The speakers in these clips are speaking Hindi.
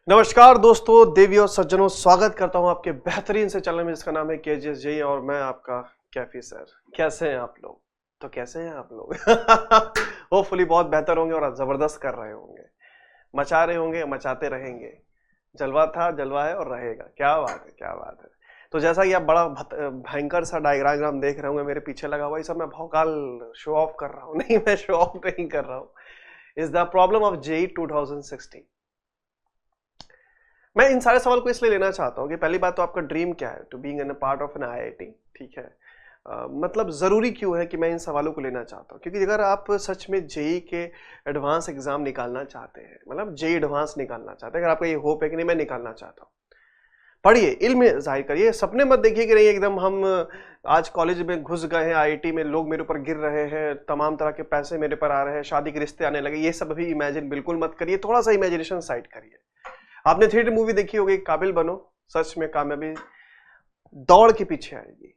नमस्कार दोस्तों, देवी और सज्जनों, स्वागत करता हूं आपके बेहतरीन से चैनल में जिसका नाम है केजीएस जेई और मैं आपका कैफी सर। कैसे हैं आप लोग? तो कैसे हैं आप लोग? होपफुली बहुत बेहतर होंगे और जबरदस्त कर रहे होंगे, मचा रहे होंगे, मचाते रहेंगे। जलवा था, जलवा है और रहेगा। क्या बात है, क्या बात है। तो जैसा कि आप बड़ा भयंकर सा डायग्राम देख रहे होंगे मेरे पीछे लगा हुआ, ये सब मैं भौकाल शो ऑफ कर रहा हूँ। नहीं, मैं शो ऑफ नहीं कर रहा हूँ। Is the problem of JEE 2016। मैं इन सारे सवाल को इसलिए लेना चाहता हूँ कि पहली बात तो आपका ड्रीम क्या है, to being an part of an IIT. ठीक है, मतलब ज़रूरी क्यों है कि मैं इन सवालों को लेना चाहता हूँ, क्योंकि अगर आप सच में जेई के एडवांस एग्जाम निकालना चाहते हैं, मतलब जेई एडवांस निकालना चाहते हैं, अगर आपका ये होप है कि नहीं मैं निकालना चाहता हूँ, पढ़िए, इल्म जाहिर करिए, सपने मत देखिए कि नहीं एकदम हम आज कॉलेज में घुस गए हैं, आईआईटी में लोग मेरे ऊपर गिर रहे हैं, तमाम तरह के पैसे मेरे पर आ रहे हैं, शादी के रिश्ते आने लगे। ये सब अभी इमेजिन बिल्कुल मत करिए, थोड़ा सा इमेजिनेशन साइड करिए। आपने 3D मूवी देखी होगी काबिल बनो, सच में कामयाबी दौड़ के पीछे आएगी।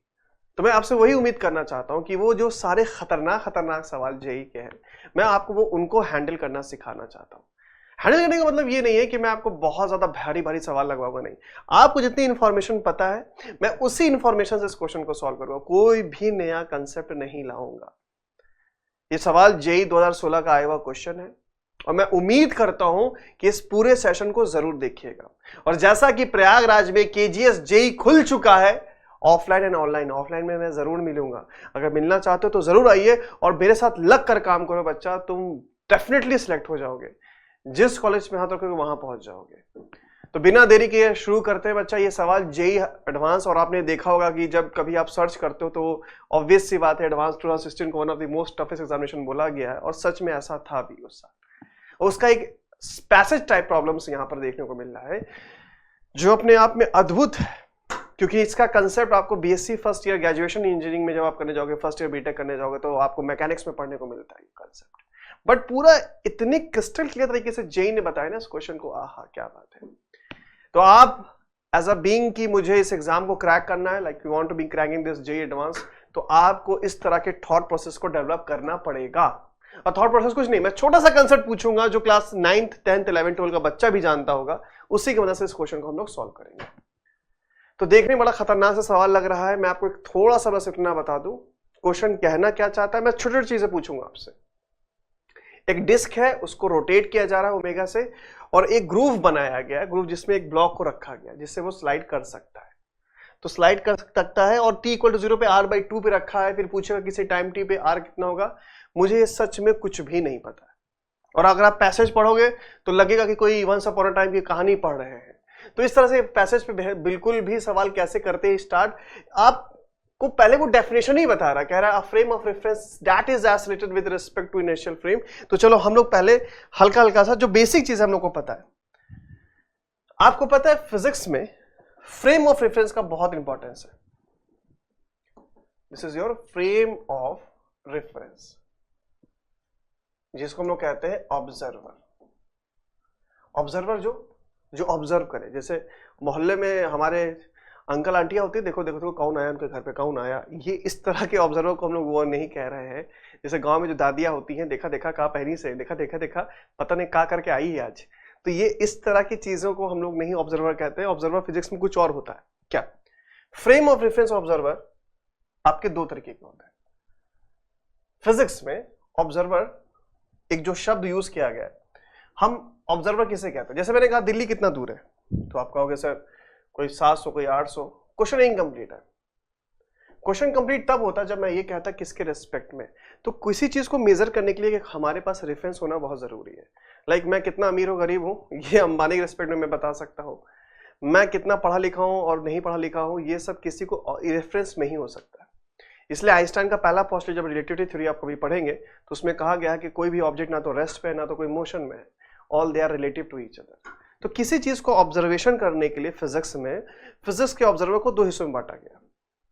तो मैं आपसे वही उम्मीद करना चाहता हूं कि वो जो सारे खतरनाक सवाल जेई के हैं, मैं आपको वो उनको हैंडल करना सिखाना चाहता हूं। हैंडल करने का मतलब ये नहीं है कि मैं आपको बहुत ज्यादा भारी भारी सवाल लगवाऊंगा, नहीं। आपको जितनी इंफॉर्मेशन पता है मैं उसी इंफॉर्मेशन से इस क्वेश्चन को सॉल्व करूंगा, कोई भी नया कंसेप्ट नहीं लाऊंगा। ये सवाल जेई 2016 का आया हुआ क्वेश्चन है और मैं उम्मीद करता हूं कि इस पूरे सेशन को जरूर देखिएगा। और जैसा कि प्रयागराज में केजीएस जेई खुल चुका है, ऑफलाइन एंड ऑनलाइन, ऑफलाइन में मैं जरूर मिलूंगा। अगर मिलना चाहते हो तो जरूर आइए और मेरे साथ लग कर काम करो बच्चा, तुम डेफिनेटली सिलेक्ट हो जाओगे। जिस कॉलेज में हाथ रखोगे वहां पहुंच जाओगे। तो बिना देरी के शुरू करते हैं बच्चा। ये सवाल जेई एडवांस, और आपने देखा होगा कि जब कभी आप सर्च करते हो तो ऑब्वियस सी बात है एडवांस 2016 को one of the most toughest examination बोला गया है, और सच में ऐसा था भी उस साल। उसका एक पैसेज टाइप प्रॉब्लम्स यहां पर देखने को मिल रहा है जो अपने आप में अद्भुत है, क्योंकि इसका कंसेप्ट आपको BSc first year graduation engineering में जब आप करने जाओगे, फर्स्ट ईयर बीटेक करने जाओगे, तो आपको मैकेनिक्स में पढ़ने को मिलता है कंसेप्ट। बट पूरा इतने क्रिस्टल क्लियर तरीके से जेई ने बताया ना इस क्वेश्चन को, आहा क्या बात है। तो आप एज अ बीइंग कि मुझे इस एग्जाम को क्रैक करना है, like you want to be cracking this JEE advance, तो आपको इस तरह के थॉट प्रोसेस को डेवलप करना पड़ेगा। और थॉट प्रोसेस कुछ नहीं, मैं छोटा सा कंसेप्ट पूछूंगा जो क्लास 9th 10th 11th 12 का बच्चा भी जानता होगा, उसी की मदद से इस क्वेश्चन को हम लोग सॉल्व करेंगे। तो देखने में बड़ा खतरनाक सा सवाल लग रहा है, मैं आपको एक थोड़ा सा बस इतना बता दूं क्वेश्चन कहना क्या चाहता है। मैं छोटी छोटी चीजें पूछूंगा आपसे। एक डिस्क है, उसको रोटेट किया जा रहा है ओमेगा से, और एक ग्रूव बनाया गया है, ग्रूव जिसमें एक ब्लॉक को रखा गया जिससे वो स्लाइड कर सकता है। तो स्लाइड कर सकता है और t = 0 पे r/2 पे रखा है। फिर पूछेगा किसी टाइम t पे r कितना होगा। मुझे सच में कुछ भी नहीं पता है, और अगर आप पैसेज पढ़ोगे तो लगेगा कि कोई वंस अपॉन अ टाइम की कहानी पढ़ रहे हैं। तो इस तरह से पैसेज पे बिल्कुल भी सवाल कैसे करते हैं स्टार्ट, आपको पहले वो डेफिनेशन ही बता रहा, कह रहा है frame of reference that is associated with respect to initial frame. तो चलो हम लोग पहले हल्का हल्का सा जो बेसिक चीज हम लोग को पता है। आपको पता है फिजिक्स में फ्रेम ऑफ रेफरेंस का बहुत इंपॉर्टेंस है। This is your frame of reference, जिसको हम लोग कहते हैं ऑब्जर्वर। ऑब्जर्वर जो ऑब्जर्व करे। जैसे मोहल्ले में हमारे अंकल आंटियां होती है, देखो देखो देखो कौन आया, उनके घर पे कौन आया, ये इस तरह के ऑब्जर्वर को हम लोग वो नहीं कह रहे हैं। जैसे गांव में जो दादियां होती हैं, देखा देखा कहा पहनी से, देखा देखा देखा पता नहीं का करके आई है आज। तो ये इस तरह की चीजों को हम लोग नहीं ऑब्जर्वर कहते हैं। ऑब्जर्वर फिजिक्स में कुछ और होता है। क्या फ्रेम ऑफ रेफरेंस ऑब्जर्वर आपके दो तरीके के होते हैं फिजिक्स में। ऑब्जर्वर एक जो शब्द यूज किया गया है, हम ऑब्जर्वर किसे कहते हैं। जैसे मैंने कहा दिल्ली कितना दूर है, तो आप कहोगे सर कोई 700 कोई 800। क्वेश्चन इनकम्प्लीट है। क्वेश्चन कंप्लीट तब होता है जब मैं ये कहता किसके रेस्पेक्ट में। तो किसी चीज को मेजर करने के लिए हमारे पास रेफरेंस होना बहुत जरूरी है। लाइक मैं कितना अमीर हूं गरीब हूं, ये अंबानी के रेस्पेक्ट में मैं बता सकता हूं। मैं कितना पढ़ा लिखा हूं और नहीं पढ़ा लिखा हूं, ये सब किसी को रेफरेंस में ही हो सकता है। इसलिए आइंस्टाइन का पहला पोस्टुलेट जब रिलेटिविटी थ्योरी आप कभी पढ़ेंगे तो उसमें कहा गया है कि कोई भी ऑब्जेक्ट ना तो रेस्ट पे है ना तो कोई मोशन में है, all they are relative to each other. तो किसी चीज को ऑब्जर्वेशन करने के लिए फिजिक्स में फिजिक्स के ऑब्जर्वर को दो हिस्सों में बांटा गया।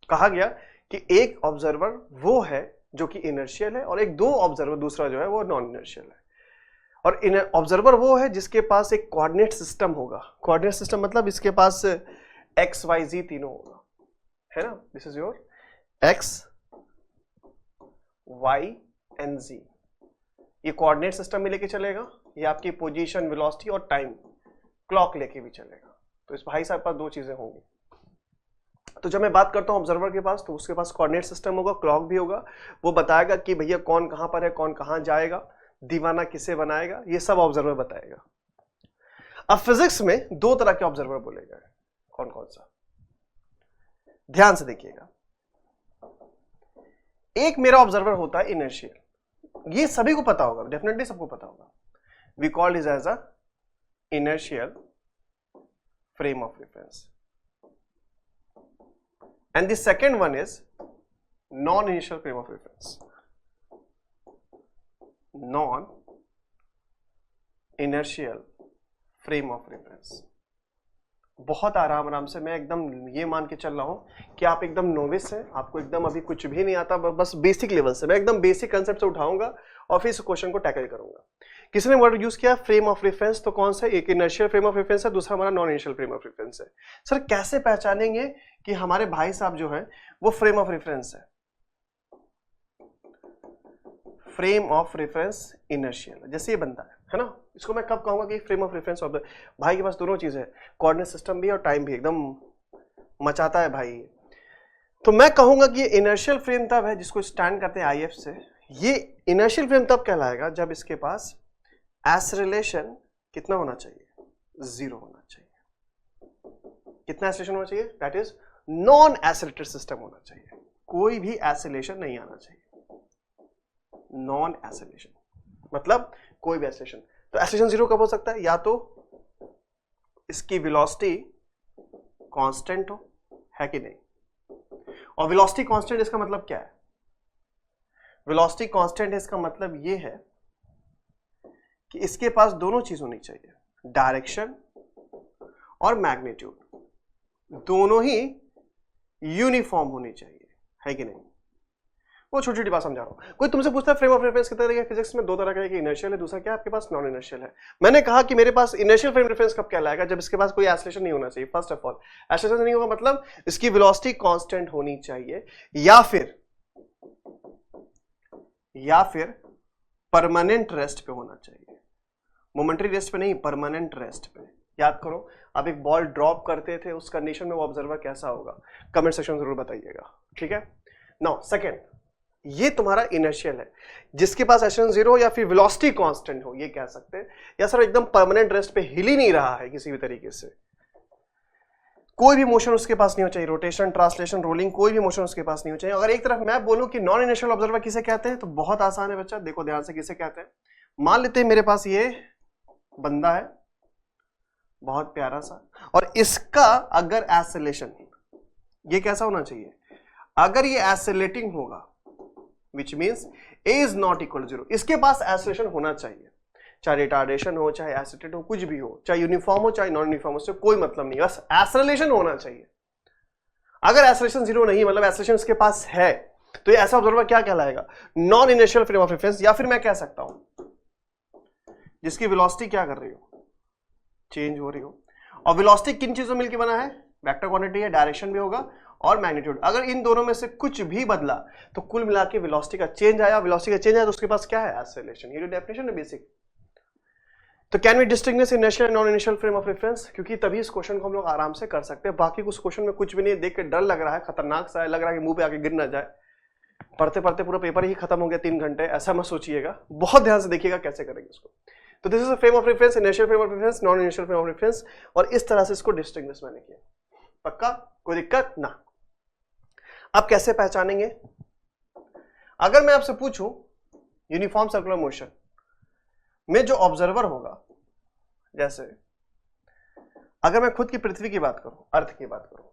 कहा गया कि एक ऑब्जर्वर वो है जो कि इनर्शियल है, और एक दो ऑब्जर्वर दूसरा जो है वो नॉन इनर्शियल है। और ऑब्जर्वर वो है जिसके पास एक कोऑर्डिनेट सिस्टम होगा। कोऑर्डिनेट सिस्टम मतलब इसके पास एक्स वाई जी तीनों होगा, है ना। This is your x y and z, ये कोऑर्डिनेट सिस्टम में लेके चलेगा। ये आपकी पोजीशन, वेलोसिटी और टाइम क्लॉक लेके भी चलेगा। तो इस भाई साहब के पास दो चीजें होंगी। तो जब मैं बात करता हूं ऑब्जर्वर के पास, तो उसके पास कोऑर्डिनेट सिस्टम होगा, क्लॉक भी होगा, वो बताएगा कि भैया कौन कहां पर है, कौन कहां जाएगा, दीवाना किसे बनाएगा, ये सब ऑब्जर्वर बताएगा। अब फिजिक्स में दो तरह के ऑब्जर्वर बोले गए, कौन कौन सा, ध्यान से देखिएगा। एक मेरा ऑब्जर्वर होता है इनर्शियल, ये सभी को पता होगा, डेफिनेटली सबको पता होगा। We called it as a inertial frame of reference. And the second one is non-inertial frame of reference. Non-inertial frame of reference. बहुत आराम से मैं एकदम ये मान के चल रहा हूं कि आप एकदम नोविस हैं, आपको एकदम अभी कुछ भी नहीं आता, बस बेसिक लेवल से मैं एकदम बेसिक कंसेप्ट से उठाऊंगा और फिर इस क्वेश्चन को टैकल करूंगा। किसी ने वर्ड यूज किया फ्रेम ऑफ रेफरेंस, तो कौन सा, एक इनर्शियल फ्रेम ऑफ रेफरेंस है, दूसरा हमारा non inertial frame of reference है। सर कैसे पहचानेंगे कि हमारे भाई साहब जो है वो फ्रेम ऑफ रेफरेंस है? फ्रेम ऑफ रेफरेंस इनर्शियल, जैसे ये बनता है ना, इसको मैं कब कहूंगा कि फ्रेम ऑफ रेफरेंस ऑफ भाई के पास दोनों चीजें है, कोऑर्डिनेट सिस्टम भी और टाइम भी, एकदम मचाता है भाई। तो मैं कहूंगा कि ये इनर्शियल फ्रेम तब है जिसको स्टैंड करते हैं आईएफ से। ये इनर्शियल फ्रेम तब कहलाएगा जब इसके पास एक्सेलरेशन कितना होना चाहिए, 0 होना चाहिए। कितना एक्सेलरेशन होना चाहिए? That is non accelerated system होना चाहिए, कोई भी एक्सेलरेशन नहीं आना चाहिए। नॉन एक्सेलरेशन मतलब कोई भी एक्सेलरेशन। तो एक्सेलरेशन 0 कब हो सकता है? या तो इसकी वेलोसिटी कांस्टेंट हो, है कि नहीं? और वेलोसिटी कांस्टेंट इसका मतलब क्या है? वेलोसिटी कांस्टेंट इसका मतलब ये है कि इसके पास दोनों चीज होनी चाहिए, डायरेक्शन और मैग्नीट्यूड, दोनों ही यूनिफॉर्म होनी चाहिए, है कि नहीं? वो छोटी छोटी बात समझा रहा हूं। कोई तुमसे पूछता है फ्रेम ऑफ रेफरेंस कितने तरह के? फिजिक्स में दो तरह का, एक इनर्शियल है, दूसरा क्या है आपके पास? नॉन इनर्शियल है। मैंने कहा कि मेरे पास इनर्शियल फ्रेम रेफरेंस कब कहलाएगा? जब इसके पास कोई एक्सेलरेशन नहीं होना चाहिए। फर्स्ट ऑफ ऑल एक्सेलरेशन नहीं होगा मतलब इसकी वेलोसिटी कांस्टेंट होनी चाहिए, या फिर परमानेंट रेस्ट पे होना चाहिए। मोमेंटरी रेस्ट पे नहीं, परमानेंट रेस्ट पे। याद करो, आप एक बॉल ड्रॉप करते थे, उस कंडीशन में वो ऑब्जर्वर कैसा होगा? कमेंट सेक्शन में जरूर बताइएगा, ठीक है? नाउ सेकंड, ये तुम्हारा इनर्शियल है, जिसके पास एक्सेलरेशन 0 या फिर वेलोसिटी कांस्टेंट हो, ये कह सकते हैं। या सर एकदम परमानेंट रेस्ट पे हिल ही नहीं रहा है किसी भी तरीके से, कोई भी मोशन उसके पास नहीं हो चाहिए, रोटेशन, ट्रांसलेशन, रोलिंग, कोई भी मोशन उसके पास नहीं हो चाहिए। अगर एक तरफ मैं बोलूं कि नॉन इनर्शियल ऑब्जर्वर किसे कहते हैं, तो बहुत आसान है बच्चा, देखो ध्यान से किसे कहते हैं। मान लेते हैं मेरे पास ये बंदा है, बहुत प्यारा सा, और इसका अगर एक्सेलरेशन, ये कैसा होना चाहिए? अगर ये एक्सेलरेटिंग होगा, which means a is not equal 0, इसके पास एक्सेलरेशन होना चाहिए, चाहे रिटार्डेशन हो, चाहे एक्सेलरेटेड हो, कुछ भी हो, चाहे यूनिफॉर्म हो, चाहे नॉन यूनिफॉर्म हो, उससे कोई मतलब नहीं, बस एक्सेलरेशन होना चाहिए। अगर एक्सेलरेशन 0 नहीं, मतलब एक्सेलरेशन इसके पास है, तो ये ऐसा ऑब्जर्वर क्या कहलाएगा? Non inertial frame of reference. या फिर मैं कह सकता हूं जिसकी वेलोसिटी क्या कर रही हो? चेंज हो रही हो। और वेलोसिटी किन चीजों मिलकर बना है? वेक्टर क्वांटिटी है, डायरेक्शन भी होगा और मैग्नीट्यूड। अगर इन दोनों में से कुछ भी बदला तो कुल मिला के वेलोसिटी का चेंज आया, वेलोसिटी का चेंज आया तो उसके पास क्या है? एक्सेलरेशन। ये जो डेफिनेशन है बेसिक। तो can we distinguish inertial and non inertial frame of reference? क्योंकि तभी इस क्वेश्चन को हम लोग आराम से कर सकते हैं। बाकी उस क्वेश्चन में कुछ भी नहीं, देख के डर लग रहा है, खतरनाक सा है, लग रहा है कि मुंह पे आके गिर ना जाए, पढ़ते पढ़ते पूरा पेपर ही खत्म हो गया 3 घंटे, ऐसा मत सोचिएगा। बहुत ध्यान से देखिएगा कैसे करेंगे इसको। तो this is a frame of reference, inertial frame of reference, non inertial frame of reference, और इस तरह से इसको डिस्टिंग्विश मैंने किया। पक्का? कोई दिक्कत ना? अब कैसे पहचानेंगे? अगर मैं आपसे पूछूं यूनिफॉर्म सर्कुलर मोशन में जो ऑब्जर्वर होगा, जैसे अगर मैं खुद की पृथ्वी की बात करूं, अर्थ की बात करूं,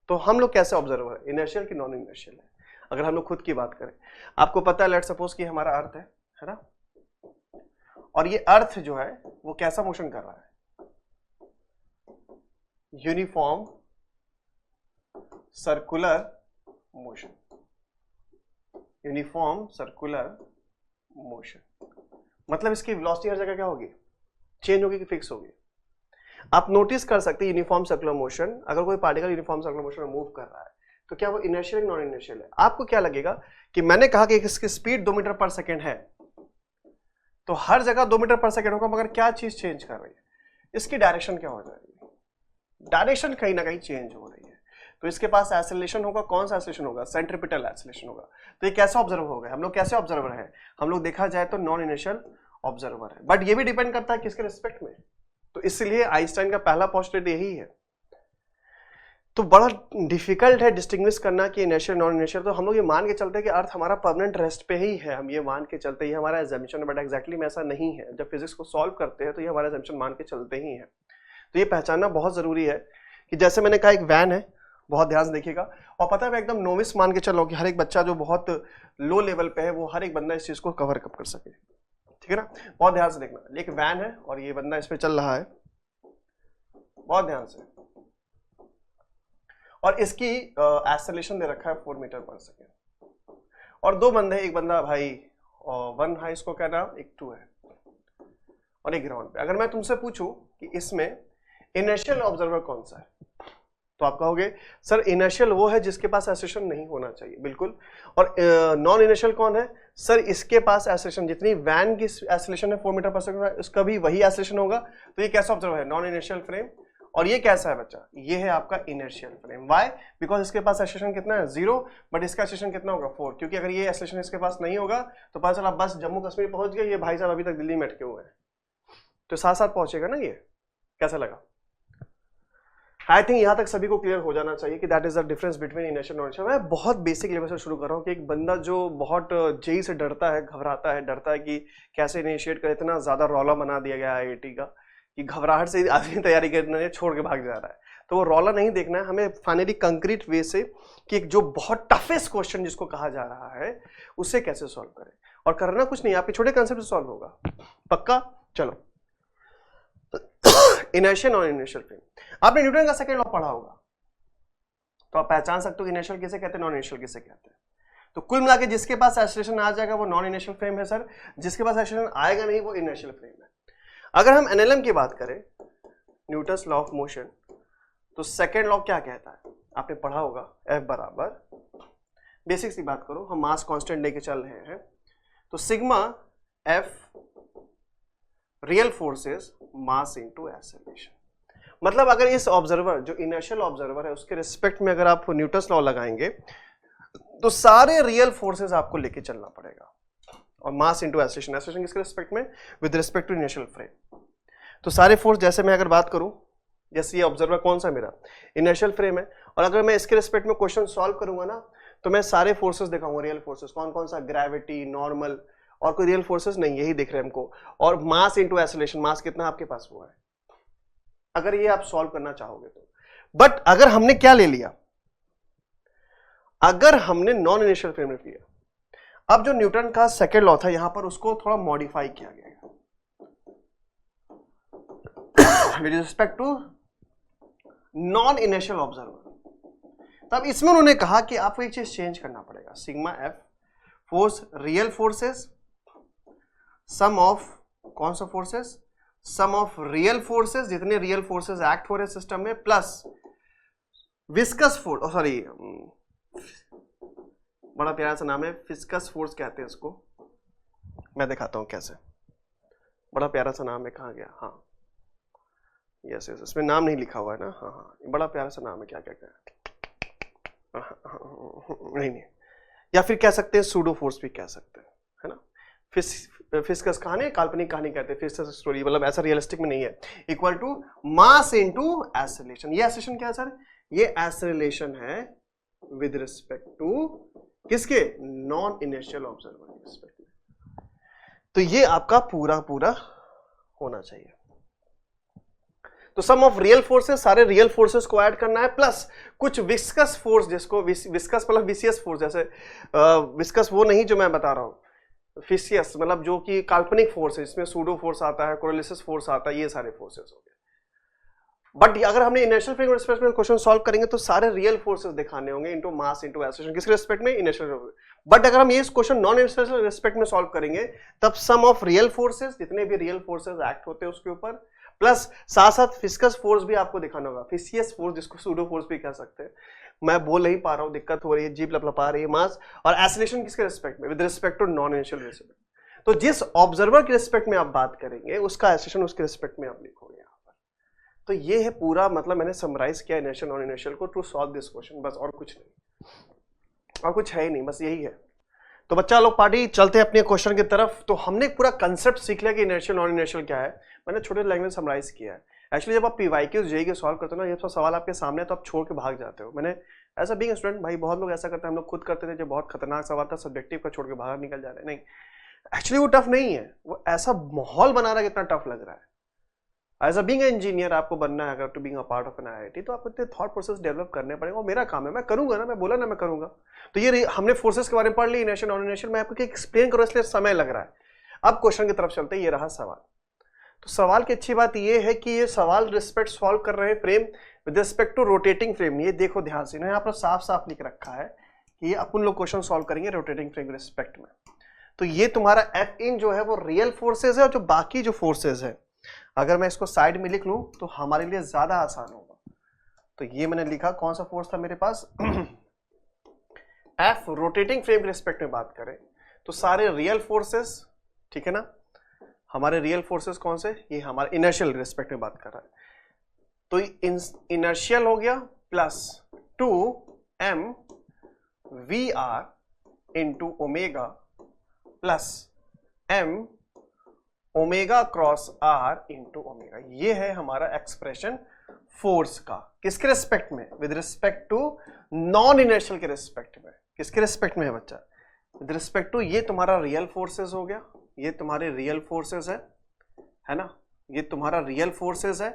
तो हम लोग कैसे ऑब्जर्वर है? इनर्शियल की नॉन इनर्शियल है? अगर हम लोग खुद की बात करें, आपको पता है, लेट्स सपोज कि हमारा अर्थ है ना, और ये अर्थ जो है वो कैसा मोशन कर रहा है? Uniform circular motion, uniform circular motion. मतलब इसकी वेलोसिटी हर जगह क्या होगी? चेंज होगी कि फिक्स होगी? आप नोटिस कर सकते हैं यूनिफॉर्म सर्कुलर मोशन, अगर कोई पार्टिकल यूनिफॉर्म सर्कुलर मोशन में मूव कर रहा है तो क्या वो इनर्शियल नॉन इनर्शियल है? आपको क्या लगेगा कि मैंने कहा कि इसकी स्पीड 2 मीटर पर सेकेंड है, तो हर जगह 2 मीटर पर सेकेंड होगा, मगर क्या चीज चेंज कर रही है? इसकी डायरेक्शन क्या हो जाएगी, डायरेक्शन कहीं ना कहीं चेंज हो रही है, तो इसके पास एक्सेलरेशन होगा, कौन सा एक्सेलरेशन होगा, सेंट्रीपिटल एक्सेलरेशन होगा। तो ये कैसे ऑब्जर्व हो गया, हम लोग कैसे ऑब्जर्वर है, हम लोग देखा जाए तो नॉन इनिशियल ऑब्जर्वर है, बट ये भी डिपेंड करता है किसके रिस्पेक्ट में, तो इसलिए आइंस्टाइन का पहला पोस्टुलेट यही है। तो बड़ा डिफिकल्ट है डिस्टिंग्विश करना कि इनर्शियल नॉन इनर्शियल, तो हम लोग ये मान के चलते हैं कि अर्थ हमारा परमानेंट रेस्ट पे ही है, हम ये मान के चलते ही हमारा एजम्पशन है, बट एग्जैक्टली में ऐसा नहीं है। जब फिजिक्स को सॉल्व करते हैं तो ये हमारा एजम्पशन मान के चलते ही है। तो ये पहचानना बहुत जरूरी है कि जैसे मैंने कहा एक वैन है, बहुत ध्यान से देखिएगा, और पता है मैं एकदम नोविस मान के चलो कि हर एक बच्चा जो बहुत लो लेवल पे है वो हर एक बंदा इस चीज को कवर कर सके, ठीक है ना, बहुत ध्यान से देखना। एक वैन है और ये बंदा इस पे चल रहा है, बहुत ध्यान से, और इसकी एक्सेलरेशन दे रखा है 4 मीटर पर सेकेंड, और दो बंदे, एक बंदा भाई 1 है इसको क्या नाम, एक 2 है, और एक ग्राउंड पे। अगर मैं तुमसे पूछूं कि इसमें इनर्शियल ऑब्जर्वर कौन सा है, तो आप कहोगे सर इनर्शियल वो है जिसके पास एक्सेलरेशन नहीं होना चाहिए, बिल्कुल। और नॉन इनर्शियल कौन है, सर इसके पास एक्सेलरेशन, जितनी वैन की एक्सेलरेशन है 4 मीटर पर सेकेंड, उसका भी वही एक्सेलरेशन होगा। तो ये कैसा ऑब्जर्वर है, नॉन इनर्शियल फ्रेम। और ये कैसा है बच्चा, ये है आपका इनर्शियल फ्रेम। व्हाई, बिकॉज इसके पास एक्सेलरेशन कितना है 0, बट इसका एक्सेलरेशन कितना होगा 4, क्योंकि अगर ये एक्सेलरेशन इसके पास नहीं होगा तो पता चला बस जम्मू कश्मीर पहुंच गए, ये भाई साहब अभी तक दिल्ली में अटके हुए हैं, तो साथ साथ पहुंचेगा ना। ये कैसा लगा, आई थिंक यहां तक सभी को क्लियर हो जाना चाहिए कि that is the difference between inertial और इनर्शियल। मैं बहुत बेसिक लेवल से शुरू कर रहा हूं कि एक बंदा जो बहुत जेई से डरता है, घबराता है, डरता है कि कैसे इनिशिएट करे, इतना ज्यादा रौला बना दिया गया आईआईटी का कि घबराहट से आदमी तैयारी करने छोड़ के भाग जा रहा है। तो वो रौला नहीं देखना है हमें, फाइनली कंक्रीट वे से कि एक जो बहुत टफेस्ट क्वेश्चन जिसको कहा जा रहा है उसे कैसे सॉल्व करें। और करना कुछ नहीं, आपके छोटे कंसेप्ट से सॉल्व होगा, पक्का। चलो इनर्शियल और इनर्शियल फ्रेम, आपने न्यूटन का सेकंड लॉ पढ़ा होगा, तो आप पहचान सकते हो इनर्शियल किसे कहते हैं, नॉन इनर्शियल किसे कहते हैं। तो कुल मिला के जिसके पास एक्सेलरेशन आ जाएगा वो नॉन इनर्शियल फ्रेम है सर, जिसके पास एक्सेलरेशन आएगा नहीं वो इनर्शियल फ्रेम है। अगर हम एनएलएम की बात करें, न्यूटन्स लॉ ऑफ मोशन, तो सेकेंड लॉ क्या कहता है, आपने पढ़ा होगा, F बराबर, बेसिक सी बात करो, हम मास कांस्टेंट लेके चल रहे हैं, तो सिग्मा F रियल फोर्सेस मास इनटू एक्सेलरेशन। मतलब अगर इस ऑब्जर्वर जो इनर्शियल ऑब्जर्वर है उसके रिस्पेक्ट में अगर आप न्यूटन्स लॉ लगाएंगे तो सारे रियल फोर्सेस आपको लेके चलना पड़ेगा, और मास इनटू एक्सेलरेशन, एक्सेलरेशन किसके रिस्पेक्ट में, with respect to inertial frame. तो सारे फोर्स, जैसे मैं अगर बात करूं, जैसे ये ऑब्जर्वर कौन सा मेरा इनर्शियल फ्रेम है, और अगर मैं इसके रिस्पेक्ट में क्वेश्चन सॉल्व करूंगा ना तो मैं सारे फोर्सेस दिखाऊंगा, रियल फोर्सेस कौन कौन सा, ग्रेविटी, नॉर्मल, और कोई रियल फोर्सेस नहीं, यही दिख रहे हैं हमको, और मास इनटू एक्सेलरेशन, मास कितना आपके पास हुआ है, अगर ये आप सॉल्व करना चाहोगे तो। बट अगर हमने क्या ले लिया, अगर हमने नॉन इनिशियल फ्रेम रख लिया, अब जो न्यूटन का सेकेंड लॉ था यहां पर उसको थोड़ा मॉडिफाई किया गया with respect to non initial observer. तब इसमें उन्होंने कहा कि आपको एक चीज चेंज करना पड़ेगा, sigma F force real forces sum of, कौन सा forces, sum of real forces, जितने रियल फोर्सेस एक्ट हो रहे सिस्टम में, प्लस विस्कस फोर्स, सॉरी बड़ा प्यारा सा नाम है, फिस्कस फोर्स कहते हैं इसको, मैं दिखाता हूं कैसे, बड़ा प्यारा सा नाम है, कहाँ गया, हाँ यस यस, इसमें नाम नहीं लिखा हुआ है ना, हाँ हाँ बड़ा प्यारा सा नाम है, क्या क्या क्या, नहीं, या फिर कह सकते हैं सूडो फोर्स भी कह सकते हैं, है ना। फिस्कस कहानी, काल्पनिक कहानी कहते हैं, फिस्कस स्टोरी, मतलब ऐसा रियलिस्टिक में नहीं है, equal to mass into acceleration. ये एक्सेलरेशन क्या है सर, ये एक्सेलरेशन है विद रिस्पेक्ट टू किसके, नॉन इनर्शियल ऑब्जर्वर के रिस्पेक्ट में। तो ये आपका पूरा पूरा होना चाहिए। तो सम ऑफ रियल फोर्सेस, सारे रियल फोर्सेस को ऐड करना है, प्लस कुछ विस्कस फोर्स, जिसको विस्कस मतलब विसियस फोर्स, जैसे विस्कस वो नहीं जो मैं बता रहा हूं, फिसियस मतलब जो कि काल्पनिक फोर्स है, इसमें सूडो फोर्स आता है, कोरोलिसिस फोर्स आता है, ये सारे फोर्सेस हो गए। बट अगर हमने इनर्शियल फ्रेम रिस्पेक्ट में क्वेश्चन सॉल्व करेंगे तो सारे रियल फोर्सेस दिखाने होंगे इनटू मास इनटू एक्सेलरेशन, किसके रिस्पेक्ट में, इनर्शियल। बट अगर हम ये क्वेश्चन नॉन इनर्शियल रिस्पेक्ट में सॉल्व करेंगे तब सम ऑफ रियल फोर्सेस, जितने भी रियल फोर्सेस एक्ट होते हैं उसके ऊपर, प्लस साथ साथ फिस्कस फोर्स भी आपको दिखाना होगा, फिसियस फोर्स जिसको सूडो फोर्स भी कह सकते हैं, मैं बोल नहीं पा रहा हूं, दिक्कत हो रही है, जीभ लपलपा रही है, मास, और एक्सेलरेशन किसके रिस्पेक्ट में, with respect to non inertial respect. तो जिस ऑब्जर्वर के रिस्पेक्ट में आप बात करेंगे उसका एक्सेलरेशन उसके रिस्पेक्ट में आप लिखोगे यहाँ पर, तो ये है पूरा, मतलब मैंने समराइज किया इनर्शियल नॉन इनर्शियल को टू सॉल्व दिस क्वेश्चन, बस और कुछ नहीं, और कुछ है ही नहीं, बस यही है। तो बच्चा लोग पार्टी चलते हैं अपने क्वेश्चन की तरफ। तो हमने पूरा कंसेप्ट सीख लिया कि इनर्शियल नॉन इनर्शियल क्या है, मैंने छोटे लैंग्वेज समराइज किया है। एक्चुअली जब आप पीवाईक्यूज जेईई के सॉल्व करते हो ना, ये सब सवाल आपके सामने तो आप छोड़ के भाग जाते हो। मैंने ऐसा बीइंग स्टूडेंट भाई बहुत लोग ऐसा करते हैं, हम लोग खुद करते थे, जो बहुत खतरनाक सवाल था सब्जेक्टिव का छोड़ के बाहर निकल जा रहे हैं। नहीं, एक्चुअली वो टफ नहीं है, वो ऐसा माहौल बना रहा है कितना टफ लग रहा है। एज अ बीइंग इंजीनियर आपको बनना है अगर to being a part of an IIT, तो आपको इतने थॉट प्रोसेस डेवलप करने पड़ेंगे, और मेरा काम है, मैं करूंगा ना, मैं बोला ना मैं करूंगा। तो ये हमने फोर्सेस के बारे में पढ़ ली, इनर्शियल नॉन इनर्शियल, मैं आपको एक्सप्लेन करूँ इसलिए समय लग रहा है। अब क्वेश्चन की तरफ चलते हैं, ये रहा सवाल। तो सवाल की अच्छी बात ये है कि ये सवाल रिस्पेक्ट सॉल्व कर रहे हैं frame with respect to rotating frame. ये देखो ध्यान से, यहाँ पर साफ साफ लिख रखा है कि ये अपन लोग क्वेश्चन सॉल्व करेंगे रोटेटिंग फ्रेम के रिस्पेक्ट में। तो ये तुम्हारा एफ इन जो है वो रियल फोर्सेज है, और जो बाकी जो फोर्सेज है अगर मैं इसको साइड में लिख लूं तो हमारे लिए ज्यादा आसान होगा। तो ये मैंने लिखा, कौन सा फोर्स था मेरे पास एफ रोटेटिंग फ्रेम के रिस्पेक्ट में बात करें तो सारे रियल फोर्सेस, ठीक है ना, हमारे रियल फोर्सेस कौन से, ये हमारे इनर्शियल रिस्पेक्ट में बात कर रहा है। तो इनर्शियल हो गया plus 2m VR into omega plus m omega cross r into omega. ये है हमारा एक्सप्रेशन फोर्स का, किसके रिस्पेक्ट में, with respect to non inertial के रिस्पेक्ट में। किसके रिस्पेक्ट में है बच्चा, विद रिस्पेक्ट टू, ये तुम्हारा रियल फोर्सेस हो गया, ये तुम्हारे रियल फोर्सेस है ना, ये तुम्हारा रियल फोर्सेस है।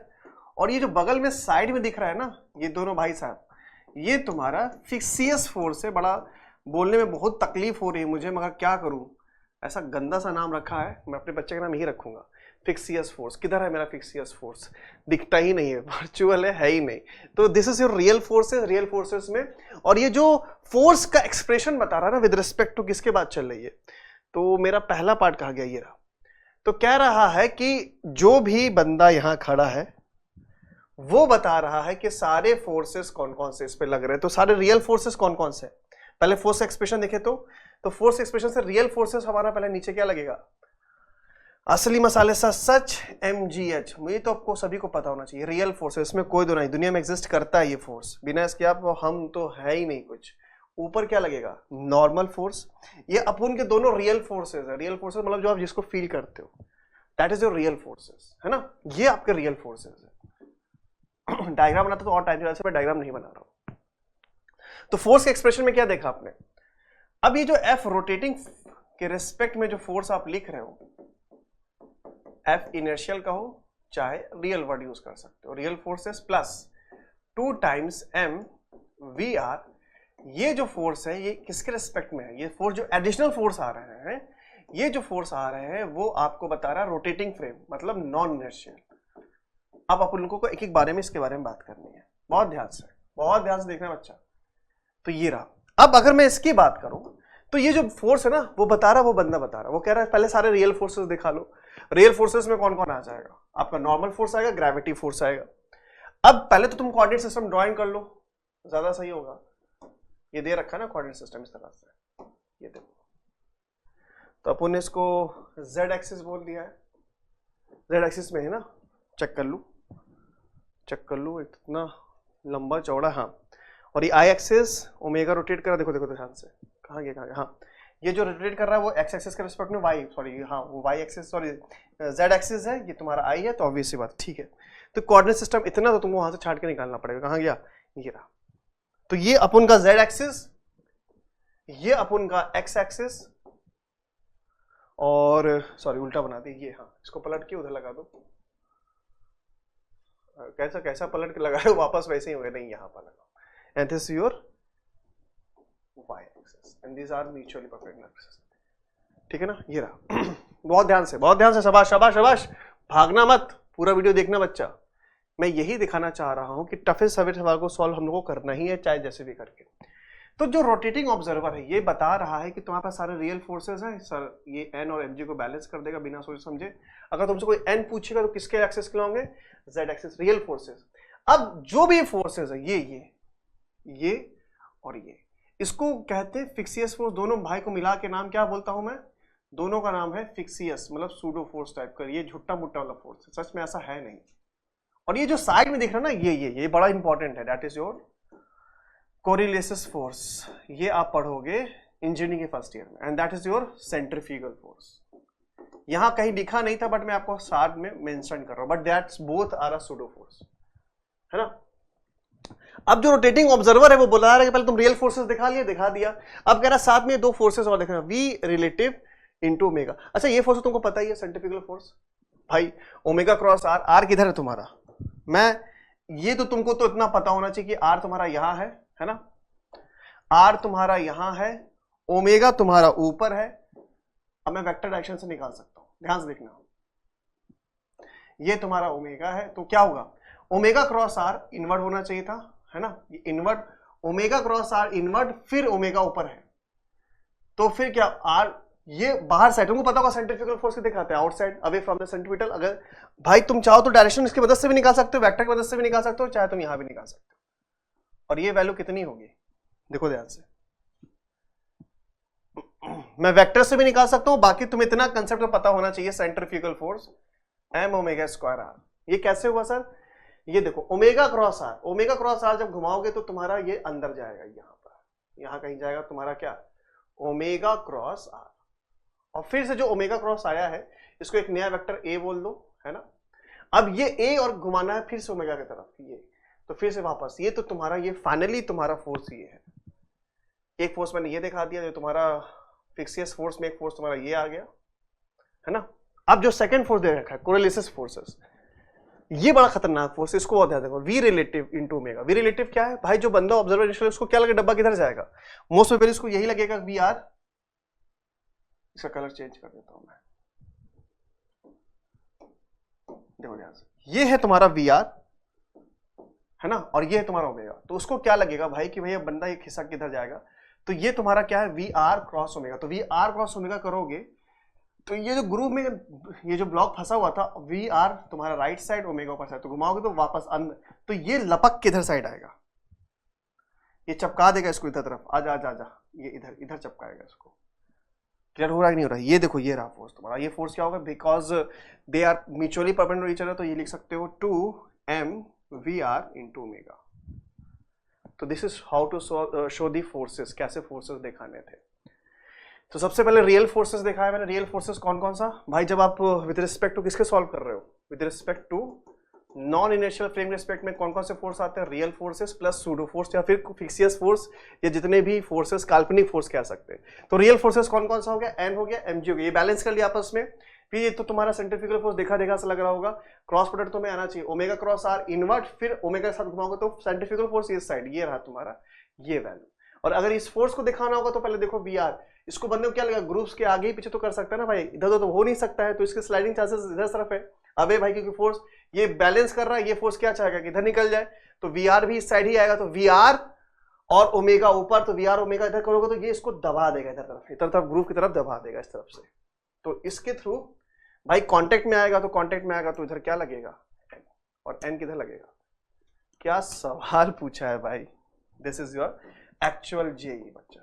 और ये जो बगल में साइड में दिख रहा है ना, ये दोनों भाई साहब, ये तुम्हारा फिक्सियस फोर्स है। बड़ा बोलने में बहुत तकलीफ हो रही है मुझे, मगर क्या करूं, ऐसा गंदा सा नाम रखा है, मैं अपने बच्चे का नाम यही रखूंगा, फिक्सियस फोर्स। किधर है मेरा फिक्सियस फोर्स, दिखता ही नहीं है, वर्चुअल है ही नहीं। तो this is your real forces, real forces में। और ये जो फोर्स का एक्सप्रेशन बता रहा है ना विद रिस्पेक्ट टू किसके बात चल रही है, तो मेरा पहला पार्ट कहा गया ये रहा। तो कह रहा है कि जो भी बंदा यहां खड़ा है वो बता रहा है कि सारे फोर्सेस कौन कौन से इस पे लग रहे हैं। तो सारे रियल फोर्सेस कौन कौन से, पहले फोर्स एक्सप्रेशन देखे तो फोर्स एक्सप्रेशन से रियल फोर्सेस हमारा पहले नीचे क्या लगेगा, असली मसाले सा सच mgh। मुझे तो आपको सभी को पता होना चाहिए, रियल फोर्सेस में कोई दो नहीं, दुनिया में एग्जिस्ट करता है ये फोर्स, बिना इसके आप हम तो है ही नहीं कुछ। ऊपर क्या लगेगा, नॉर्मल फोर्स। ये अपन के दोनों रियल फोर्सेस है, रियल फोर्सेस मतलब जो आप जिसको फील करते हो, that is your real forces, है ना, ये आपके रियल फोर्सेस है। डायग्राम बनाता तो और टाइम चला, मैं डायग्राम नहीं बना रहा हूं। तो फोर्स के एक्सप्रेशन में क्या देखा आपने, अब ये जो एफ रोटेटिंग के रिस्पेक्ट में जो फोर्स आप लिख रहे हो, एफ इनर्शियल का हो चाहे रियल वर्ड यूज कर सकते हो, real forces plus 2 times m VR, ये जो फोर्स है ये किसके रिस्पेक्ट में है, ये फोर्स जो एडिशनल फोर्स आ रहे हैं, ये जो फोर्स आ रहे हैं वो आपको बता रहा है रोटेटिंग फ्रेम, मतलब नॉन इनर्शियल। अब अपन लोगों को एक एक बारे में इसके बारे में बात करनी है, बहुत ध्यान से देखना बच्चा। तो ये रहा। अब अगर मैं इसकी बात करूं तो ये जो फोर्स है ना वो बता रहा, वो बंदा बता रहा, वो कह रहा है पहले सारे रियल फोर्सेस दिखा लो। रियल फोर्सेस में कौन कौन आ जाएगा, आपका नॉर्मल फोर्स आएगा, ग्रेविटी फोर्स आएगा। अब पहले तो तुम कोऑर्डिनेट सिस्टम ड्राइंग कर लो, ज्यादा सही होगा। ये दे रखा है ना कोऑर्डिनेट सिस्टम इस तरह से, ये देखो। तो अपन ने इसको z एक्सिस बोल दिया है, z एक्सिस में है ना, चेक कर लूँ इतना लंबा चौड़ा, हाँ। और ये आई एक्सिस ओमेगा रोटेट कर रहा है, देखो ध्यान से, कहाँ गया, हाँ। ये जो रोटेट कर रहा है वो एक्स एक्सिस के रिस्पेक्ट में वो वाई एक्सिस, जेड एक्सिस है, ये तुम्हारा आई है, तो ऑब्वियस सी बात, ठीक है। तो कोऑर्डिनेट सिस्टम इतना तो तुमको वहां से छाट के निकालना पड़ेगा, कहाँ गया, ये रहा। तो ये अपन का जेड एक्सिस, ये अपन का एक्स एक्सिस, और उल्टा बना दी ये, हाँ। इसको पलट के उधर लगा दो, कैसा पलट के लगाए वापस वैसे ही हो गया, नहीं यहाँ पर लगाओ। And this is your y axis and these are mutually perpendicular axis, ठीक है ना, ये रहा। बहुत ध्यान से, शाबाश, भागना मत, पूरा वीडियो देखना बच्चा। मैं यही दिखाना चाह रहा हूं कि टफेस्ट सवाल को सॉल्व हम लोगों को करना ही है, चाहे जैसे भी करके। तो जो रोटेटिंग ऑब्जर्वर है ये बता रहा है कि तुम्हारे पास सारे रियल फोर्सेस हैं सर, ये n और mg को बैलेंस कर देगा बिना सोच समझे। अगर तुमसे कोई n पूछेगा तो किसके एक्सिस के होंगे, z एक्सिस, रियल फोर्सेस। अब जो भी फोर्सेस है ये और ये, इसको कहते हैं फिक्सियस फोर्स। दोनों भाई को मिला के नाम क्या बोलता हूं मैं, दोनों का नाम है फिक्सियस, मतलब सूडो फोर्स टाइप का। ये झुट्टा मुट्टा वाला फोर्स है, सच में ऐसा है नहीं। और ये जो साइड में दिख रहा है ना, ये बड़ा इंपॉर्टेंट है, दैट इज योर कोरिलेसिस फोर्स। ये आप पढ़ोगे इंजीनियरिंग के फर्स्ट ईयर में, and that is your centrifugal force. यहां कहीं लिखा नहीं था बट मैं आपको साथ में मेंशन कर रहा हूं, but that's both are a pseudo force, है ना। अब जो रोटेटिंग ऑब्जर्वर है वो बोला रहा है कि पहले तुम रियल फोर्सेस दिखा दिया, अब कह रहा साथ में दो फोर्सेस और देखना, वी रिलेटिव इनटू ओमेगा। अच्छा ये फोर्स तुमको पता ही है, सेंट्रीफ्यूगल फोर्स भाई, ओमेगा क्रॉस आर। आर किधर है तुम्हारा, मैं ये तो तुमको तो इतना पता होना चाहिए कि आर तुम्हारा यहां है ना, आर तुम्हारा यहां है, ओमेगा तुम्हारा ऊपर है। अब मैं वेक्टर डायरेक्शन से निकाल सकता हूं, ध्यान से देखना, ये तुम्हारा ओमेगा है, तो क्या होगा, ओमेगा क्रॉस आर इनवर्ड होना चाहिए था, है ना, ये inward, omega cross R inward, फिर ओमेगा ऊपर है, तो फिर क्या आर ये बाहर साइड, तुमको पता होगा सेंट्रीफ्यूगल फोर्स के दिखाते हैं outside away from the centripetal. अगर भाई तुम चाहो तो डायरेक्शन इसकी मदद से भी निकाल सकते हो, वेक्टर की मदद से भी निकाल सकते हो, चाहे तुम यहां भी निकाल सकते हो। और ये वैल्यू कितनी होगी, देखो ध्यान से, मैं वेक्टर से भी निकाल सकता हूं, बाकी तुम्हें इतना कंसेप्ट तो पता होना चाहिए, centrifugal force M omega square R. ये कैसे हुआ सर, ये देखो omega cross R, omega cross R जब घुमाओगे तो तुम्हारा ये अंदर जाएगा, यहां पर, यहां कहीं जाएगा तुम्हारा क्या, ओमेगा क्रॉस आर। और फिर से जो ओमेगा क्रॉस आया है इसको एक नया वेक्टर ए बोल दो, है ना। अब ये ए और घुमाना है फिर से ओमेगा की तरफ, ये तो फिर से वापस, ये तो तुम्हारा ये फाइनली तुम्हारा फोर्स ये है। एक फोर्स मैंने ये दिखा दिया, जो तुम्हारा फिक्सियस फोर्स में एक फोर्स तुम्हारा ये आ गया, है ना। अब जो सेकंड फोर्स दे रखा है कोरिलेसिस फोर्सेस, ये बड़ा खतरनाक फोर्स, इसको और ध्यान देखो, V relative into omega. V relative क्या है भाई, जो बंदा ऑब्जर्वर उसको क्या लगे, डब्बा किधर जाएगा, मोस्ट ऑफ इसको यही लगेगा वी आर। इसका कलर चेंज कर देता हूं मैं, देखो ध्यान से, ये है तुम्हारा वी आर, है ना, और ये है तुम्हारा ओमेगा। तो उसको क्या लगेगा भाई कि भैया बंदा एक हिस्सा किधर जाएगा, तो ये तुम्हारा क्या है, वी आर क्रॉस ओमेगा। तो वी आर क्रॉस ओमेगा करोगे तो ये जो ग्रुप में ये जो ब्लॉक फंसा हुआ था, वी आर तुम्हारा राइट साइड, ओमेगा ऊपर साइड, तो घुमाओगे तो वापस अंदर, तो ये लपक किधर साइड आएगा, ये चपका देगा इसको इधर तरफ, आजा आजा आजा, ये इधर इधर चपकाएगा इसको। क्लियर हो रहा है कि नहीं हो रहा है, ये देखो ये रहा फोर्स तुम्हारा। ये फोर्स क्या होगा, because they are mutually perpendicular each other, तो ये लिख सकते हो 2m VR into ओमेगा। तो this is how to show the forces, कैसे फोर्सेस दिखाने थे। तो सबसे पहले रियल फोर्सेस दिखाया मैंने। रियल फोर्सेस कौन कौन सा भाई, जब आप विद रिस्पेक्ट टू किसके सॉल्व कर रहे हो, with respect to non inertial frame respect में कौन कौन से फोर्स आते हैं, real forces plus pseudo force या फिर फिक्सियस फोर्स, या जितने भी फोर्सेस काल्पनिक फोर्स कह सकते हैं। तो रियल फोर्सेस कौन कौन सा हो गया, एन हो गया, एमजी हो गया, ये बैलेंस कर लिया आपस में। फिर ये तो तुम्हारा सेंट्रीफ्यूगल फोर्स देखा सा लग रहा होगा, क्रॉस प्रोडक्ट तुम्हें आना चाहिए, ओमेगा क्रॉस आर इनवर्ट, फिर ओमेगा के साथ घुमाओगे तो सेंट्रीफ्यूगल फोर्स इस साइड, ये रहा तुम्हारा ये वैल्यू। और अगर इस फोर्स को दिखाना होगा तो पहले देखो वी आर, इसको बंदे को क्या लगा, ग्रुप्स के आगे ही पीछे तो कर सकता है ना भाई, इधर उधर तो हो नहीं सकता है, तो इसके स्लाइडिंग चांसेस इधर तरफ है। अबे भाई क्योंकि फोर्स ये बैलेंस कर रहा है, ये फोर्स क्या चाहेगा कि इधर निकल जाए, तो वी आर भी इस साइड ही आएगा, तो वी आर और ओमेगा ऊपर, तो वी आर ओमेगा इधर करोगे तो ये इसको दबा देगा इधर तरफ ग्रुप की तरफ दबा देगा इस तरफ से। तो इसके थ्रू भाई कांटेक्ट में आएगा, तो कांटेक्ट में आएगा तो इधर क्या लगेगा, एन, और एन किधर लगेगा। क्या सवाल पूछा है भाई, this is your actual JEE बच्चा,